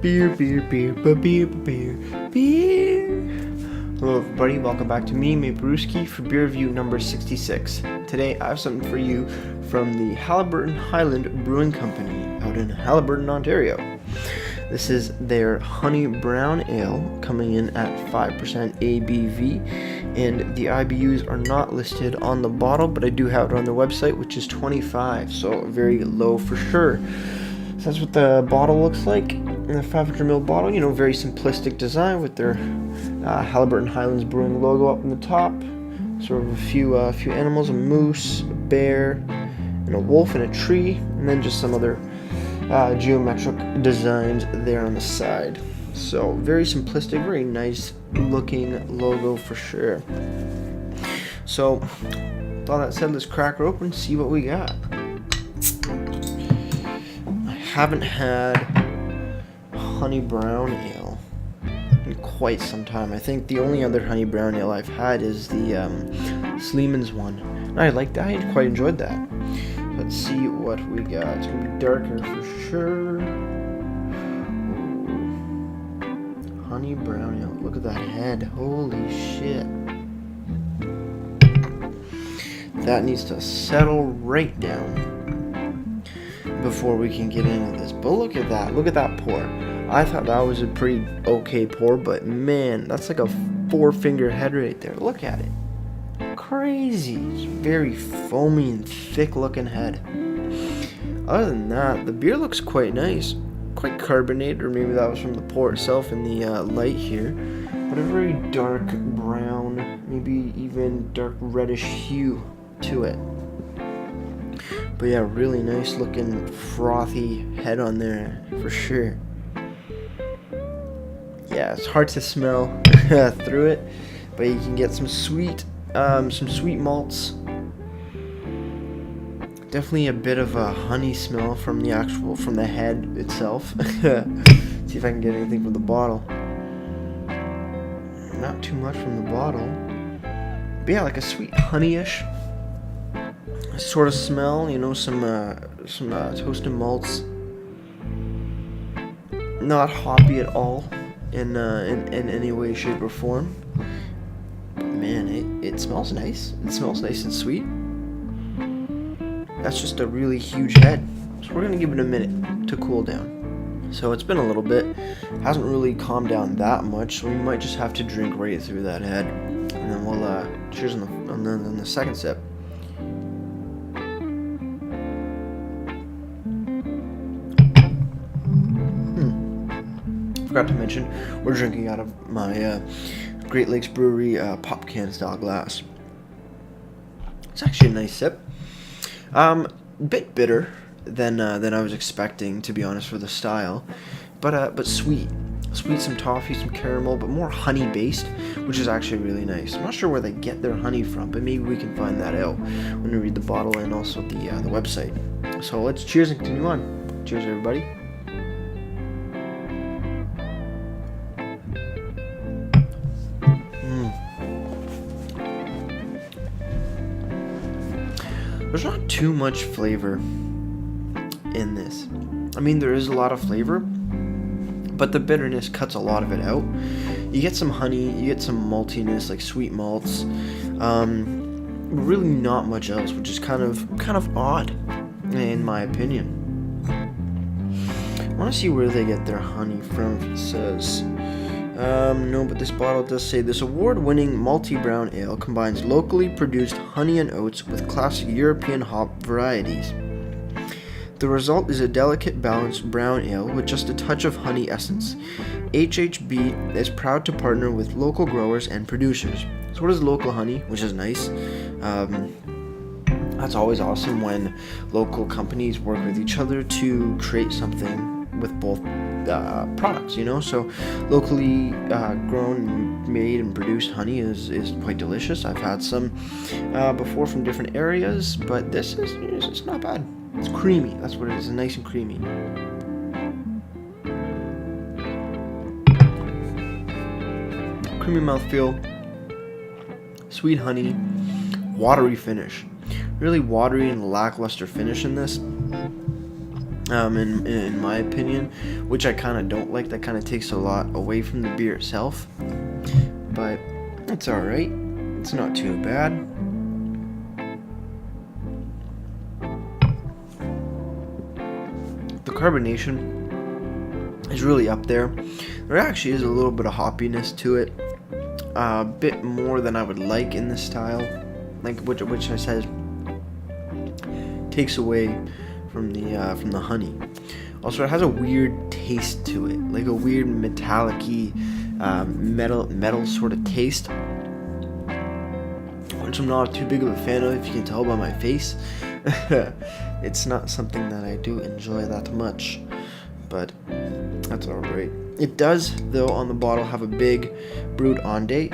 Beer, beer, beer, beer, beer, beer. Hello everybody, welcome back to me, Brewski, for beer review number 66. Today I have something for you from the Haliburton Highlands Brewing Company out in Haliburton, Ontario. This is their Honey Brown Ale, coming in at 5% ABV, and the IBUs are not listed on the bottle, but I do have it on their website, which is 25, so very low for sure. So that's what the bottle looks like, in a 500ml bottle. You know, very simplistic design with their Haliburton Highlands Brewing logo up in the top. Sort of a few animals, a moose, a bear, and a wolf, and a tree, and then just some other geometric designs there on the side. So very simplistic, very nice looking logo for sure. So with all that said, let's crack her open and see what we got. I haven't had Honey Brown Ale in quite some time. I think the only other Honey Brown Ale I've had is the Sleeman's one. And I liked that. I quite enjoyed that. Let's see what we got. It's gonna be darker for sure. Ooh. Honey Brown Ale. Look at that head. Holy shit. That needs to settle right down before we can get into this. But look at that. Look at that pour. I thought that was a pretty okay pour, but man, that's like a 4-finger head right there. Look at it. Crazy. It's very foamy and thick looking head. Other than that, the beer looks quite nice. Quite carbonated, or maybe that was from the pour itself in the light here. But a very dark brown, maybe even dark reddish hue to it. But yeah, really nice looking frothy head on there for sure. Yeah, it's hard to smell through it, but you can get some sweet malts. Definitely a bit of a honey smell from the head itself. See if I can get anything from the bottle. Not too much from the bottle. But yeah, like a sweet honey-ish sort of smell, you know, some toasted malts. Not hoppy at all in any way, shape, or form. But man, it smells nice. It smells nice and sweet. That's just a really huge head. So we're gonna give it a minute to cool down. So it's been a little bit. Hasn't really calmed down that much, so we might just have to drink right through that head. And then we'll cheers on the second sip. Forgot to mention, we're drinking out of my Great Lakes Brewery pop can style glass. It's actually a nice sip. Bit bitter than I was expecting, to be honest, for the style, but sweet, some toffee, some caramel, but more honey based, which is actually really nice. I'm not sure where they get their honey from, but maybe we can find that out when we read the bottle and also the website. So let's cheers and continue on. Cheers, everybody. There's not too much flavor in this. I mean, there is a lot of flavor, but the bitterness cuts a lot of it out. You get some honey, you get some maltiness, like sweet malts. Really not much else, which is kind of odd, in my opinion. I want to see where they get their honey from. If it says no, but this bottle does say this award-winning malty brown ale combines locally produced honey and oats with classic European hop varieties. The result is a delicate, balanced brown ale with just a touch of honey essence. HHB is proud to partner with local growers and producers. So it is local honey, which is nice. That's always awesome when local companies work with each other to create something with both products, you know. So locally grown, made, and produced honey is quite delicious. I've had some before from different areas, but this is it's not bad. It's creamy. That's what it is. It's nice and creamy. Creamy mouthfeel, sweet honey, watery finish. Really watery and lackluster finish in this. in my opinion, which I kind of don't like. That kind of takes a lot away from the beer itself, but it's alright. It's not too bad. The carbonation is really up there. There actually is a little bit of hoppiness to it, a bit more than I would like in this style, like which I said takes away from the honey. Also, it has a weird taste to it, like a weird metallic-y, metal sort of taste, which I'm not too big of a fan of, if you can tell by my face. It's not something that I do enjoy that much, but that's alright. It does, though, on the bottle have a big brewed on date,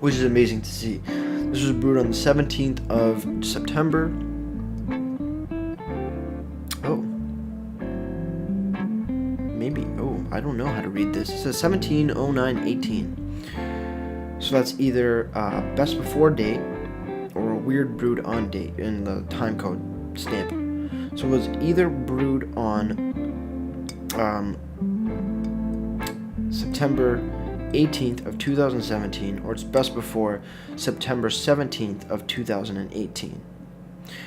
which is amazing to see. This was brewed on the 17th of September. Oh. Maybe. Oh, I don't know how to read this. It says 1709-18. So that's either best before date or a weird brewed on date in the time code stamp. So it was either brewed on September 18th of 2017, or it's best before September 17th of 2018.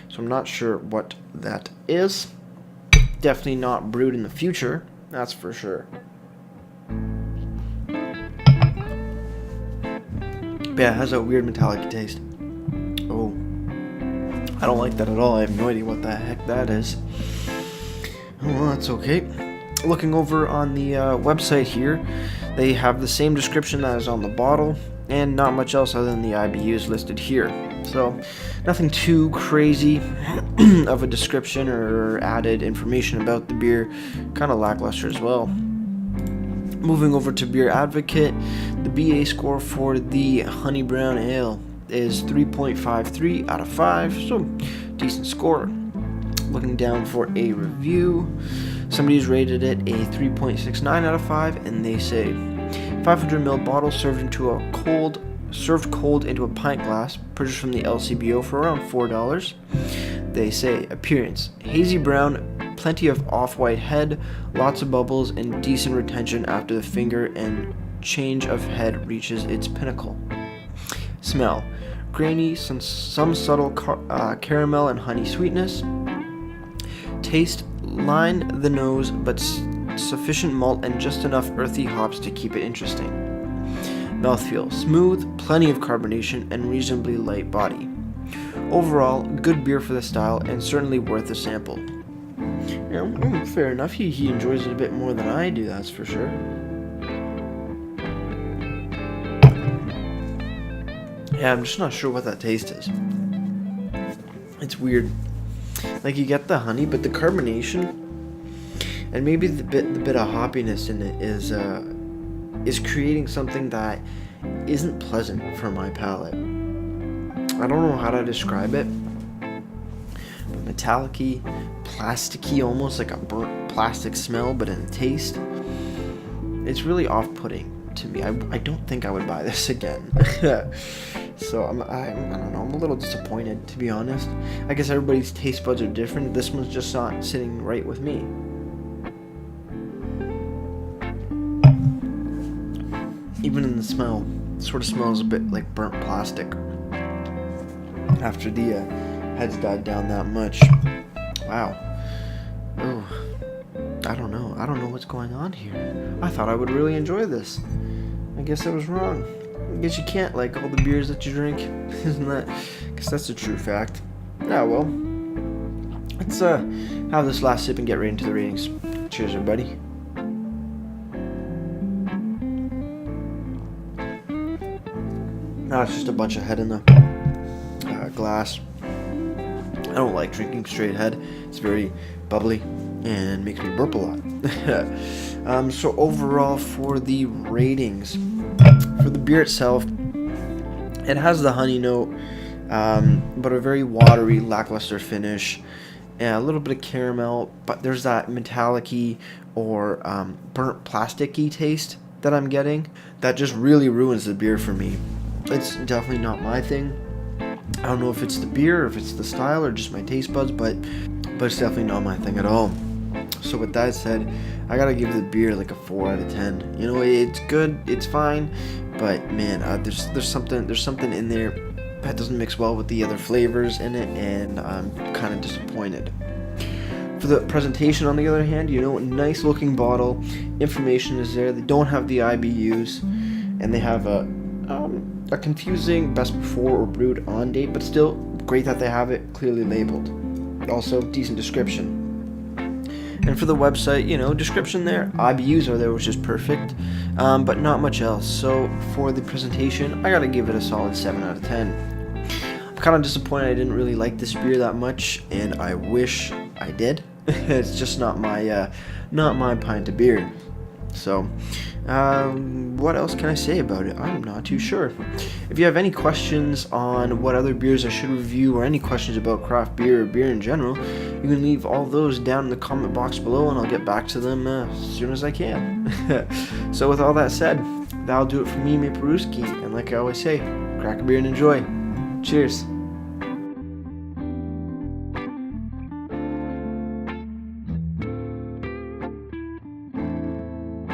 So I'm not sure what that is. Definitely not brewed in the future, that's for sure. But yeah, it has a weird metallic taste. Oh, I don't like that at all. I have no idea what the heck that is. Oh, well, that's okay. Looking over on the website here, they have the same description that is on the bottle, and not much else other than the IBUs listed here. So nothing too crazy of a description or added information about the beer. Kind of lackluster as well. Moving over to Beer Advocate, the BA score for the Honey Brown Ale is 3.53 out of 5, so decent score. Looking down for a review, somebody's rated it a 3.69 out of 5, and they say 500ml bottle served cold into a pint glass, purchased from the LCBO for around $4. They say appearance: hazy brown, plenty of off-white head, lots of bubbles, and decent retention after the finger and change of head reaches its pinnacle. Smell: grainy, some subtle caramel and honey sweetness. Taste: line the nose, but sufficient malt and just enough earthy hops to keep it interesting. Mouthfeel: smooth, plenty of carbonation, and reasonably light body. Overall, good beer for the style, and certainly worth a sample. Yeah, fair enough. He enjoys it a bit more than I do, that's for sure. Yeah, I'm just not sure what that taste is. It's weird. Like, you get the honey, but the carbonation and maybe the bit of hoppiness in it is creating something that isn't pleasant for my palate. I don't know how to describe it, but metallic-y, plasticky, almost like a burnt plastic smell, but in a taste. It's really off-putting to me. I don't think I would buy this again. So I don't know, I'm a little disappointed, to be honest. I guess everybody's taste buds are different. This one's just not sitting right with me. Even in the smell, it sort of smells a bit like burnt plastic after the heads died down that much. Wow. Oh, I don't know what's going on here. I thought I would really enjoy this. I guess I was wrong. I guess you can't like all the beers that you drink. Isn't that? I guess that's a true fact. Yeah, well, let's have this last sip and get right into the ratings. Cheers, everybody. Now it's just a bunch of head in the glass. I don't like drinking straight head. It's very bubbly and makes me burp a lot. So overall, for the ratings, for the beer itself, it has the honey note, but a very watery, lackluster finish, and a little bit of caramel, but there's that metallic-y or burnt plastic-y taste that I'm getting that just really ruins the beer for me. It's definitely not my thing. I don't know if it's the beer, or if it's the style, or just my taste buds, but but it's definitely not my thing at all. So with that said, I gotta give the beer like a 4 out of 10. You know, it's good, it's fine, but man, there's something in there that doesn't mix well with the other flavors in it, and I'm kind of disappointed. For the presentation, on the other hand, you know, nice looking bottle, information is there. They don't have the IBUs, and they have a confusing best before or brewed on date, but still great that they have it clearly labeled. Also, decent description. And for the website, you know, description there, IBUs are there, which is perfect, but not much else. So for the presentation, I gotta give it a solid 7 out of 10. I'm kind of disappointed I didn't really like this beer that much, and I wish I did. It's just not my pint of beer. So, what else can I say about it? I'm not too sure. If you have any questions on what other beers I should review, or any questions about craft beer or beer in general, you can leave all those down in the comment box below, and I'll get back to them as soon as I can. So with all that said, that'll do it for me, Brewski, and like I always say, crack a beer and enjoy. Cheers.